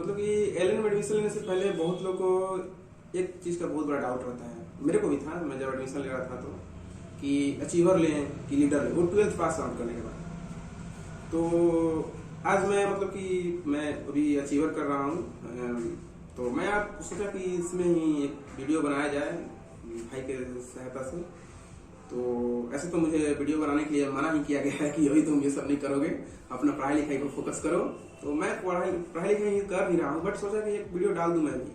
मतलब कि एलएन में एडमिशन लेने से पहले बहुत लोग को एक चीज़ का बहुत बड़ा डाउट रहता है, मेरे को भी था। मैं जब एडमिशन ले रहा था तो कि अचीवर लें कि लीडर लें, वो 12th पास आउट करने के बाद। तो आज मैं मतलब कि मैं अभी अचीवर कर रहा हूँ, तो मैं आप सोचा कि इसमें ही एक वीडियो बनाया जाए भाई के सहायता से। तो ऐसे तो मुझे वीडियो बनाने के लिए मना ही किया गया है कि अभी तुम ये सब नहीं करोगे, अपना पढ़ाई लिखाई को फोकस करो। तो मैं पढ़ाई लिखाई कर भी रहा हूँ, बट सोचा कि एक वीडियो डाल दूं मैं भी।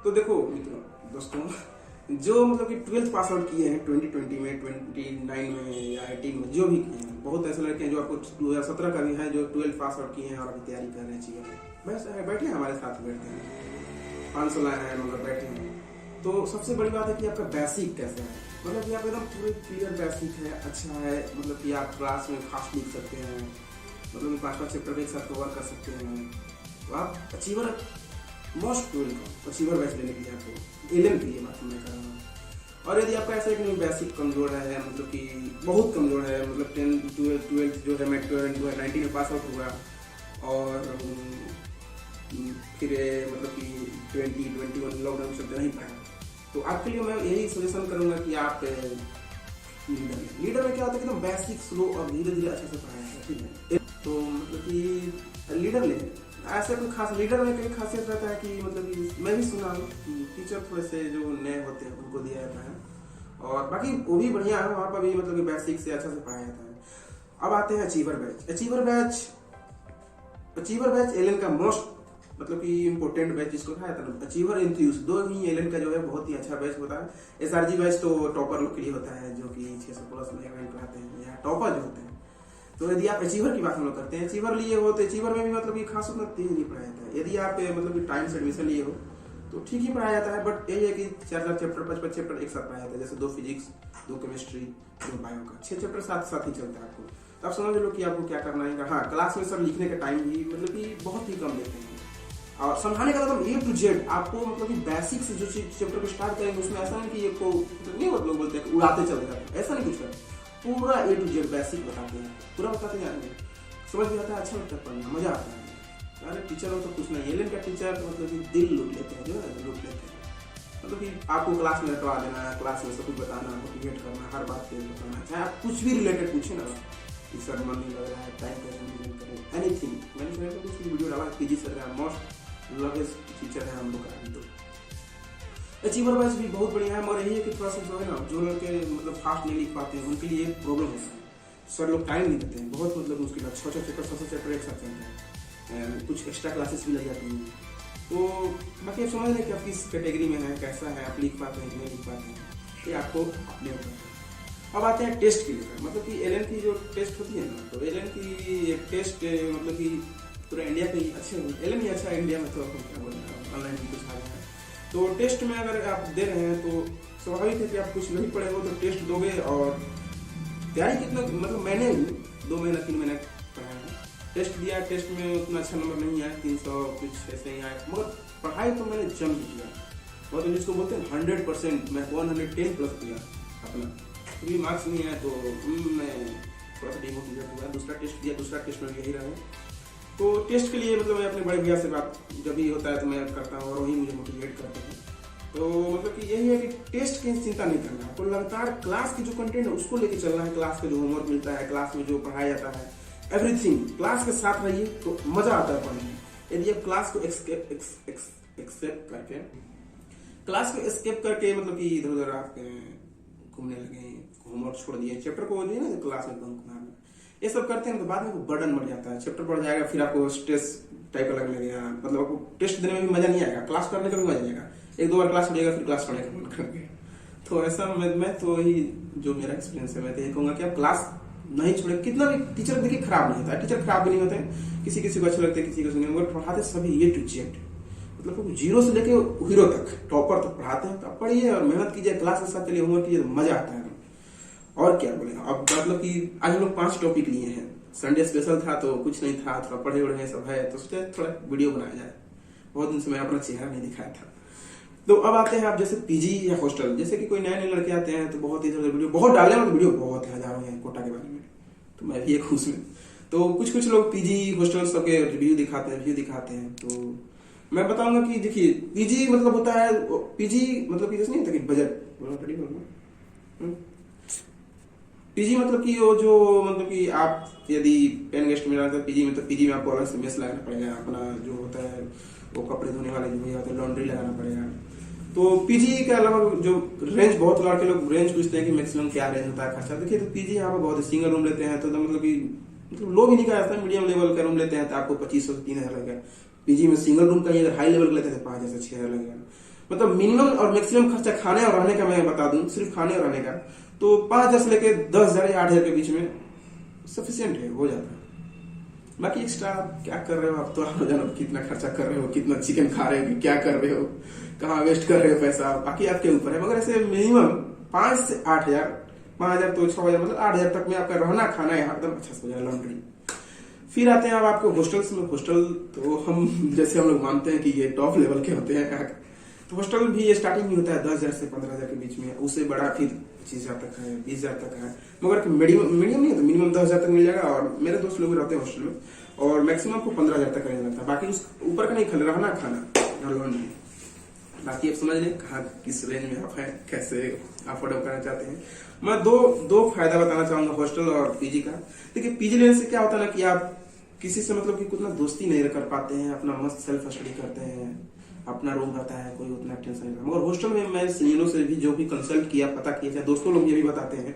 तो देखो मित्रों, दोस्तों, जो मतलब कि 12th पास आउट किए हैं 2020 में, 29 में या 18 में, जो भी किए हैं, बहुत ऐसे लड़के हैं जो आपको 2017 का भी है जो 12th पास आउट किए हैं और अभी तैयारी कर रहे हैं चीजें। बस बैठे हैं हमारे साथ, बैठे हैं 500 लाए हैं, मतलब बैठे हैं। तो सबसे बड़ी बात है कि आपका बेसिक कैसा है, मतलब कि आप एकदम पूरे क्लियर बेसिक है, अच्छा है, मतलब कि आप क्लास में फास्ट लिख सकते हैं, मतलब कि 5-5 चैप्टर एक साथ कवर कर सकते हैं। तो आप achiever most welcome achiever batch लेने के लिए आपको एलएन के लिए बात मैं कर रहा हूँ। और यदि आपका ऐसा कि बेसिक कमजोर है, मतलब कि बहुत कमजोर है, मतलब 12th जो है मैं 19 में पास आउट हुआ और फिर मतलब कि 2021 लॉकडाउन चलते नहीं पाया, तो आपके लिए मैं यही सजेशन करूंगा कि आप लीडर में क्या होता है कि एकदम बेसिक स्लो और धीरे धीरे अच्छे से पढ़ाया है, ठीक है। तो मतलब कि लीडर ले ऐसा कोई खास लीडर में कई खासियत रहता है कि मतलब कि मैं भी सुना हूँ कि टीचर थोड़े से जो नए होते हैं उनको दिया जाता है, और बाकी वो भी बढ़िया है, वहाँ पर भी मतलब कि बेसिक से अच्छा से पढ़ाया जाता है। अब आते हैं achiever batch. Achiever batch LN का मोस्ट मतलब कि इम्पोर्टेंट बैच जिसको कहा जाता है। अचीवर एंथ्यूज दो ही एलएन का जो है बहुत ही अच्छा बैच होता है। एसआरजी बैच तो टॉपर लोग के लिए होता है जो कि 600 प्लस में रैंक लाते हैं या टॉपर जो होते हैं। तो यदि आप अचीवर की बात हम लोग करते हैं, अचीवर लिए हो तो अचीवर में भी मतलब कि खास उतना तेज नहीं पढ़ाया जाता है। यदि आप मतलब कि टाइम से एडमिशन लिए हो तो ठीक ही पढ़ाया जाता है, बट यही है कि 4 चैप्टर 5 चैप्टर एक साथ पढ़ाया जाता है, जैसे 2 फिजिक्स 2 केमिस्ट्री 2 बायो का 6 चैप्टर साथ साथ ही चलता है आपको। तो आप समझ लो कि आपको क्या करना है। हाँ, क्लास में सर लिखने का टाइम भी मतलब कि बहुत ही कम देते हैं, और समझाने का मतलब A to Z आपको मतलब कि बेसिक से जो चैप्टर को स्टार्ट करेंगे उसमें ऐसा नहीं कि को नहीं लोग बोलते हैं कि उड़ाते चले जाते हैं, ऐसा नहीं कुछ है। पूरा A to Z बेसिक बताते हैं, पूरा बताते जाएंगे, समझ में आता है, अच्छा लगता है पढ़ना, मजा आता है। अरे टीचर हो तो कुछ नहीं, एलएन का टीचर मतलब कि दिल लूट लेते हैं, जो है लूट लेते हैं। मतलब कि आपको क्लास में रटवा देना है, क्लास में सब कुछ बताना, मोटिवेट करना, हर बात पे बताना, चाहे आप कुछ भी रिलेटेड पूछे ना कि सर मन नहीं लग रहा है, टाइम कैसे मैनेज करें, एनीथिंग। मैंने तो कुछ वीडियो डाला, पीजी सर का मोस्ट लवेस्ट टीचर है हम लोग का। तो अचीवर बैच भी बहुत बढ़िया है, और यही है कि थोड़ा सा जो है ना, जो लड़के मतलब फास्ट नहीं लिख पाते हैं उनके लिए एक प्रॉब्लम होता है, सर लोग टाइम नहीं देते हैं, बहुत मतलब मुश्किल है। 6 चैप्टर 7 चैप्टर एक साथ चलता है, कुछ एक्स्ट्रा क्लासेस भी लग जाती हैं। तो बाकी आप समझ लें कि आप किस कैटेगरी में है, कैसा है, आप लिख पाते हैं कि नहीं लिख पाते हैं, ये आपको अपने ऊपर है। अब आते हैं टेस्ट के लिए, मतलब कि एलएन की जो टेस्ट होती है ना, तो एलएन की एक टेस्ट मतलब कि पूरा इंडिया के अच्छे एलएन ही अच्छा है, इंडिया में तो क्या बोलना, ऑनलाइन भी कुछ आ गया है। तो टेस्ट में अगर आप दे रहे हैं तो स्वाभाविक है कि आप कुछ नहीं पढ़े हो तो टेस्ट दोगे, और तैयारी कितना मतलब मैंने 2 महीना 3 महीने पढ़ा है, टेस्ट दिया, टेस्ट में उतना अच्छा नंबर नहीं आया, 300 कुछ ऐसे ही आया, मगर पढ़ाई तो मैंने जम किया, मतलब जिसको बोलते हैं 100%, मैं 110 प्लस किया अपना। अभी मार्क्स नहीं आया तो मैं थोड़ा सा डिमोटिवेट हुआ, दूसरा टेस्ट दिया, दूसरा टेस्ट में यही रहा। तो टेस्ट के लिए मतलब मैं अपने बड़े भैया से बात जब भी होता है तो मैं करता हूँ, और वही मुझे मोटिवेट करते हैं। तो मतलब कि यही है कि टेस्ट की चिंता नहीं करना, आपको लगातार क्लास की जो कंटेंट है उसको लेके चलना है, क्लास का जो होमवर्क मिलता है, क्लास में जो पढ़ाया जाता है, एवरीथिंग क्लास के साथ रहिए तो मजा आता है पढ़ने में। यदि आप क्लास को एक्सेप्ट करके क्लास को एस्केप करके मतलब कि इधर उधर आप घूमने लगे, होमवर्क छोड़ दिए, चैप्टर को दिए ना क्लास में बंक मारना, ये सब करते हैं तो बाद में बर्डन बढ़ जाता है, चैप्टर बढ़ जाएगा, फिर आपको स्ट्रेस टाइप का लगने लगेगा, मतलब आपको टेस्ट देने में भी मजा नहीं आएगा, क्लास करने का भी मजा नहीं आएगा, 1-2 बार क्लास पढ़ेगा फिर क्लास पढ़ने का मन करेगा। तो ऐसा मैं तो ही जो मेरा एक्सपीरियंस है, मैं तो यही कहूंगा कि आप क्लास नहीं छोड़े, कितना भी टीचर देखिए खराब नहीं होता है, टीचर खराब भी नहीं होते हैं, किसी किसी को अच्छे लगते हैं, किसी को नहीं, मगर पढ़ाते सभी A to Z, मतलब 0 से लेके हीरो तक, टॉपर तक पढ़ाते हैं। तो आप पढ़िए और मेहनत कीजिए, क्लास के साथ चलिए, होमवर्क कीजिए, तो मजा आता है। और क्या बोले, अब मतलब कि आज हम लोग 5 टॉपिक लिए हैं, संडे स्पेशल था तो कुछ नहीं था, थोड़ा पढ़े उढ़े सब है, तो सोचे थोड़ा वीडियो बनाया जाए, बहुत दिन से मैं अपना चेहरा नहीं दिखाया था। तो अब आते हैं आप जैसे पीजी या हॉस्टल, जैसे कि कोई नए लड़के आते हैं तो बहुत इधर वीडियो बहुत डाले, वीडियो बहुत है, हजारों हैं कोटा के बारे में, तो मैं भी एक उसमें। तो कुछ लोग पीजी हॉस्टल सबके रिव्यू दिखाते हैं। तो मैं बताऊंगा कि देखिए पीजी मतलब होता है, पीजी मतलब कि जैसे नहीं होता कि बजट, पीजी मतलब कि वो जो मतलब कि आप यदि पेन गेस्ट में रहते हैं पीजी में, तो पीजी में आपको अलग से मेस लगाना पड़ेगा, अपना जो होता है वो कपड़े धोने वाले जो भैया होते हैं लॉन्ड्री लगाना पड़ेगा। तो पीजी के अलावा जो रेंज, बहुत लड़के लोग रेंज पूछते हैं कि मैक्सिमम क्या रेंज होता है खर्चा। देखिए तो पीजी यहाँ पर बहुत सिंगल रूम लेते हैं तो मतलब कि लो भी नहीं कहा जाता, मीडियम लेवल का रूम लेते हैं तो आपको 2500 से 3000 लगेगा। पीजी में सिंगल रूम का ही अगर हाई लेवल का लेते हैं तो 5000 से 6000 लगेगा। मतलब मिनिमम और मैक्सिमम खर्चा खाने और रहने का मैं बता दूं, सिर्फ खाने और रहने का तो 5000 से लेके 10,000 या 8,000 के बीच में सफिशियंट है, हो जाता है। बाकी एक्स्ट्रा क्या कर रहे हो आप, तो आप जानो कितना खर्चा कर रहे हो, कितना चिकन खा रहे हो, क्या कर रहे हो, कहाँ वेस्ट कर रहे हो पैसा, बाकी आपके ऊपर है। मगर ऐसे मिनिमम 5 से 8,000, 5,000 तो 6,000 मतलब 8,000 तक में आपका रहना खाना यहाँ एकदम अच्छा से हो जाएगा, लॉन्ड्री। फिर आते हैं अब आपके हॉस्टल्स में। हॉस्टल तो हम जैसे हम लोग मानते हैं कि ये टॉप लेवल के होते हैं, तो हॉस्टल भी ये स्टार्टिंग ही होता है 10,000 से 15,000 के बीच में, उससे बड़ा फिर 25,000 तक है, 20,000 तक है। मगर मीडियम नहीं है तो मिनिमम 10,000 तक मिल जाएगा। और मेरे दोस्त लोग रहते हैं हॉस्टल में और मैक्सिमम को 15,000 तक रहने लगता है। बाकी उस ऊपर का नहीं, रहना खाना और लॉन्ड्री। बाकी आप समझ लें कहाँ किस रेंज में आप है, कैसे अफोर्ड करना चाहते हैं। मैं दो फायदा बताना चाहूंगा हॉस्टल और पीजी का। देखिए पीजी लेने से क्या होता है ना कि आप किसी से मतलब कि उतना दोस्ती नहीं कर पाते हैं, अपना मस्त सेल्फ स्टडी करते हैं, अपना रूम रहता है, कोई उतना टेंशन नहीं। मगर हॉस्टल में मैं सीनियरों से भी जो भी कंसल्ट किया, पता किया, चाहे दोस्तों लोग ये भी बताते हैं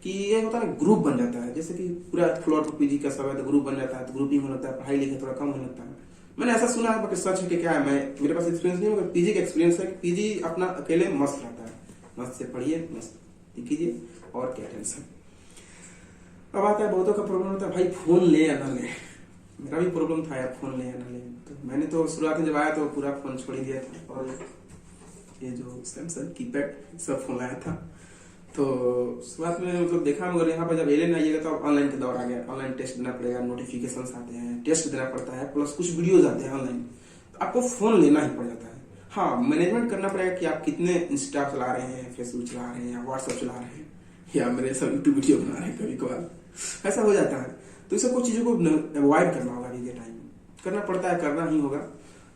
कि ये होता है ग्रुप बन जाता है। जैसे कि पूरा फ्लोर पर पीजी का सब है तो ग्रुप बन जाता है, तो ग्रुपिंग हो जाता है, पढ़ाई लिखाई थोड़ा कम हो जाता है। मैंने ऐसा सुना है, बाकी सच है कि क्या है, मेरे पास एक्सपीरियंस नहीं है, मगर पीजी का एक्सपीरियंस है कि पीजी अपना अकेले मस्त रहता है, मस्त से पढ़िए, मस्त कीजिए और क्या टेंशन। अब आता है बहुतों का प्रॉब्लम होता है भाई फोन ले या ना ले। मेरा भी प्रॉब्लम था यार, फोन ले या ना ले। तो मैंने तो शुरुआत में जब आया तो पूरा फोन छोड़ ही दिया था और ये जो सैमसंग कीपैड सब फोन लाया था। तो शुरुआत में मतलब देखा, मगर यहाँ पर जब एलियन आइएगा तो ऑनलाइन का दौर आ गया। ऑनलाइन टेस्ट देना पड़ेगा, नोटिफिकेशन आते हैं, टेस्ट देना पड़ता है, प्लस कुछ वीडियोज आते हैं ऑनलाइन, तो आपको फोन लेना ही पड़ जाता है। हाँ, मैनेजमेंट करना पड़ेगा कि आप कितने इंस्टा चला रहे हैं, फेसबुक चला रहे हैं, या व्हाट्सएप चला रहे हैं, या मेरे सब यूट्यूब वीडियो बना रहे हैं, कभी कभार ऐसा हो जाता है। तो इस सब कुछ चीजों को अवॉइड करना होगा, ये टाइम करना पड़ता है, करना ही होगा।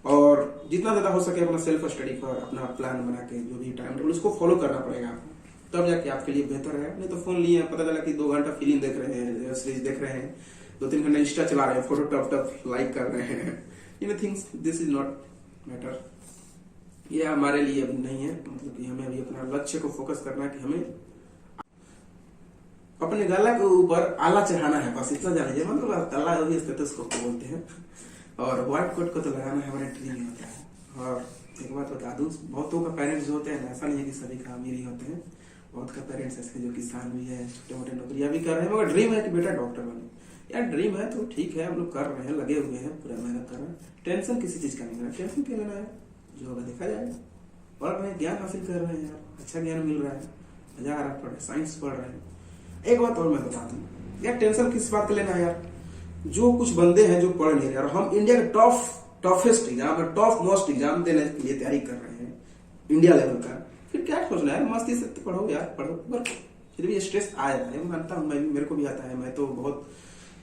और जितना ज्यादा हो सके अपना सेल्फ स्टडी पर अपना प्लान बना के जो भी टाइम टेबल उसको फॉलो करना पड़ेगा आपको, तब जाके आपके लिए बेहतर है। नहीं तो फोन लिए पता चला कि 2 घंटा फिल्म देख रहे हैं, सीरीज देख रहे हैं, 2-3 घंटा इंस्टा चला रहे हैं, फोटो टप लाइक कर रहे हैं, in things this is not matter. ये हमारे लिए अभी नहीं है। मतलब कि हमें अभी अपना लक्ष्य को फोकस करना है कि हमें अपने गला के ऊपर आला चढ़ाना है, बस इतना जानिए। मतलब आला वही स्टेथोस्कोप को बोलते हैं, और व्हाइट कोट को तो लगाना है, हमारे ड्रीम में होता है। और एक बात बता दूं, बहुतों का पेरेंट्स जो होते हैं, ऐसा नहीं है कि सभी का अमीर ही होते हैं, बहुत का पेरेंट्स ऐसे जो किसान भी है, छोटे मोटे नौकरियां भी कर रहे हैं, मगर ड्रीम है कि बेटा डॉक्टर बने। यार ड्रीम है तो ठीक है, हम लोग कर रहे हैं, लगे हुए हैं, पूरा मेहनत कर रहे हैं, टेंशन किसी चीज का नहीं है, टेंशन क्यों लेना है, जो होगा देखा जाएगा। और भाई ज्ञान हासिल कर रहे हैं यार, अच्छा ज्ञान मिल रहा है, मजा आ रहा है, पढ़ साइंस पढ़ रहे हैं। एक बात और मैं बता दूं यार, टेंशन किस बात का लेना है यार, जो कुछ बंदे हैं जो पढ़ नहीं रहे, और हम इंडिया का टॉफेस्ट एग्जाम, टॉप मोस्ट एग्जाम देने के लिए तैयारी कर रहे हैं इंडिया लेवल का, फिर क्या सोचना है, मस्ती से तो पढ़ो यार, पढ़ो। पर फिर भी स्ट्रेस आ जाता है, मैं मानता हूँ, मैं भी, मेरे को भी आता है। मैं तो बहुत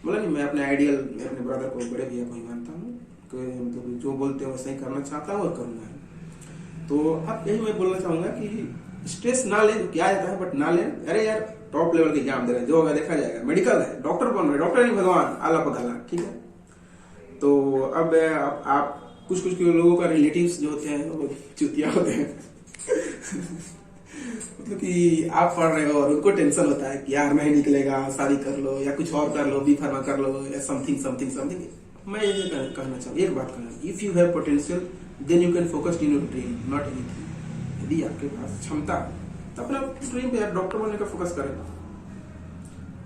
मतलब नहीं, मैं अपने आइडियल, मैं अपने ब्रदर को, बड़े भैया को ही मानता हूँ, मतलब जो बोलते हैं वैसे ही करना चाहता हूँ और करूंगा। तो अब यही मैं बोलना चाहूंगा कि स्ट्रेस ना ले, क्या जाता है बट ना ले। अरे यार टॉप लेवल के एग्जाम दे रहे हैं, जो होगा देखा जाएगा, मेडिकल है, डॉक्टर बन रहे, डॉक्टर नहीं भगवान, आला पगाला, ठीक है। तो अब आप कुछ लोगों का रिलेटिव्स जो होते हैं वो चुतिया होते हैं मतलब कि आप पढ़ रहे हो और उनको टेंशन होता है कि यार नहीं निकलेगा, शादी कर लो या कुछ और कर लो, बी फार्मा कर लो या समथिंग। मैं ये कहना चाहूँ, एक बात कहना, if you have potential then you can focus in your dream, not anything. यदि आपके पास क्षमता तो अपना ड्रीम पे डॉक्टर बनने का फोकस करें,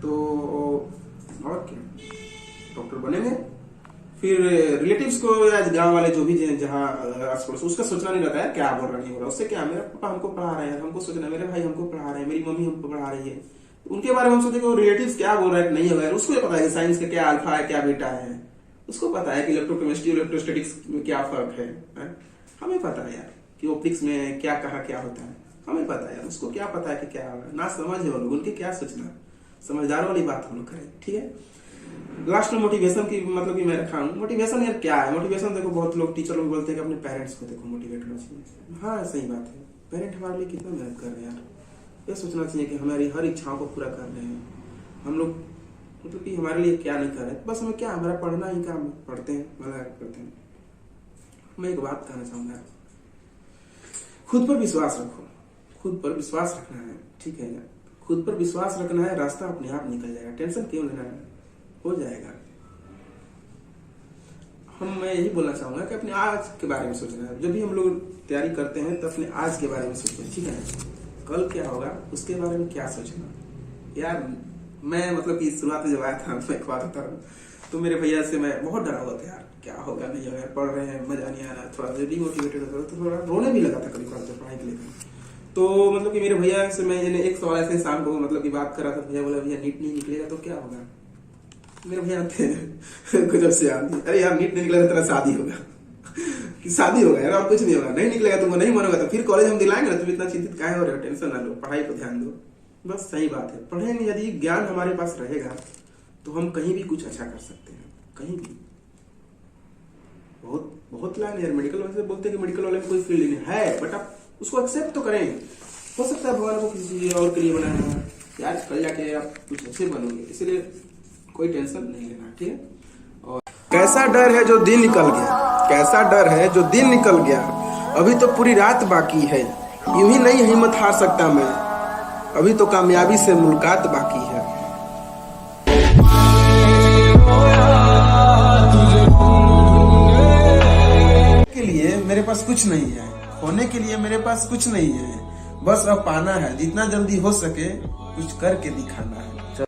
तो और क्या, डॉक्टर बनेंगे। फिर रिलेटिव्स को या गांव वाले जो भी जहाँ आस पड़ोस, उसका सोचना नहीं रहता है क्या बोल रहा नहीं हो रहा, उससे क्या, मेरे पापा हमको पढ़ा रहे हैं, हमको सोचना, मेरे भाई हमको पढ़ा रहे हैं, मेरी मम्मी हमको पढ़ा रही है, उनके बारे में हम सोचे कि रिलेटिव्स क्या बोल रहे हैं नहीं होगा, उसको पता है कि साइंस का क्या अल्फा है क्या बीटा है, उसको पता है कि इलेक्ट्रोकेमिस्ट्री इलेक्ट्रोस्टैटिक्स में क्या फर्क है? हमें पता है यार कि ऑप्टिक्स में क्या कहा क्या होता है, हमें पता है यार, उसको क्या पता है कि क्या होगा, ना समझ है वो लोग, उनके क्या सोचना, समझदार वाली बात हम लोग करें, ठीक है। लास्ट में मोटिवेशन की मतलब कि मैं रखा हूँ। मोटिवेशन यार क्या है? मोटिवेशन देखो, बहुत लोग टीचर लोग बोलते हैं कि अपने पेरेंट्स को देखो मोटिवेट होना चाहिए। हाँ सही बात है, पेरेंट हमारे लिए कितना मेहनत कर रहे हैं यार। ये सोचना चाहिए कि हमारी हर इच्छाओं को पूरा कर रहे हैं। हम लोग मतलब कि हमारे लिए क्या नहीं कर रहे, बस हमें क्या, हमारा पढ़ना ही काम, पढ़ते हैं भला करते हैं। मैं एक बात कहना चाहूंगा, खुद पर विश्वास रखो। खुद पर विश्वास रखना है, ठीक है? खुद पर विश्वास रखना है, रास्ता अपने आप निकल जाएगा। टेंशन क्यों लेना है, हो जाएगा। मैं यही बोलना चाहूंगा कि अपने आज के बारे में सोचना है। जब भी हम लोग तैयारी करते हैं तो अपने आज के बारे में सोचें, ठीक है? कल क्या होगा उसके बारे में क्या सोचना। यार मैं मतलब कि शुरुआत में जब आया था, मैं एक बात बता रहा हूँ, तो मेरे भैया से मैं बहुत डरा हुआ था यार, क्या होगा नहीं होगा, पढ़ रहे हैं मजा नहीं आ रहा, थोड़ा डिमोटिवेटेड होता था, तो थोड़ा रोने भी लगा था कभी कभार जब पढ़ाई के लिए। तो मतलब कि मेरे भैया से मैं एक सवाल ऐसे शाम को मतलब की बात कर रहा था, भैया बोला भैया नीट नहीं निकलेगा तो क्या होगा? मेरे भैया थे गजब से आदमी, अरे यार नीट नहीं निकलेगा तेरा शादी होगा कि शादी होगा यार, और कुछ नहीं होगा। नहीं निकलेगा तुमको, नहीं मानोगा तो फिर कॉलेज हम दिलाएंगे ना, तुम इतना चिंतित काहे हो रहे हो? टेंशन ना लो, पढ़ाई पर ध्यान दो, बस। सही बात है, पढ़ेंगे, यदि ज्ञान हमारे पास रहेगा तो हम कहीं भी कुछ अच्छा कर सकते हैं, कहीं भी। बहुत बहुत लाइन यार, मेडिकल वाले बोलते हैं कि मेडिकल वाले में कोई फील्ड नहीं है, बट आप उसको एक्सेप्ट तो करें। हो सकता है भगवान को किसी चीज और के लिए बनाया है यार, कल जाके आप कुछ अच्छे बनोगे, इसलिए कोई टेंशन नहीं लेना, ठीक है? और कैसा डर है जो दिन निकल गया, कैसा डर है जो दिन निकल गया, अभी तो पूरी रात बाकी है, यूं ही नहीं हिम्मत हार सकता मैं, अभी तो कामयाबी से मुलाकात बाकी है। के लिए मेरे पास कुछ नहीं है, खोने के लिए मेरे पास कुछ नहीं है, बस अब पाना है, जितना जल्दी हो सके कुछ करके दिखाना है।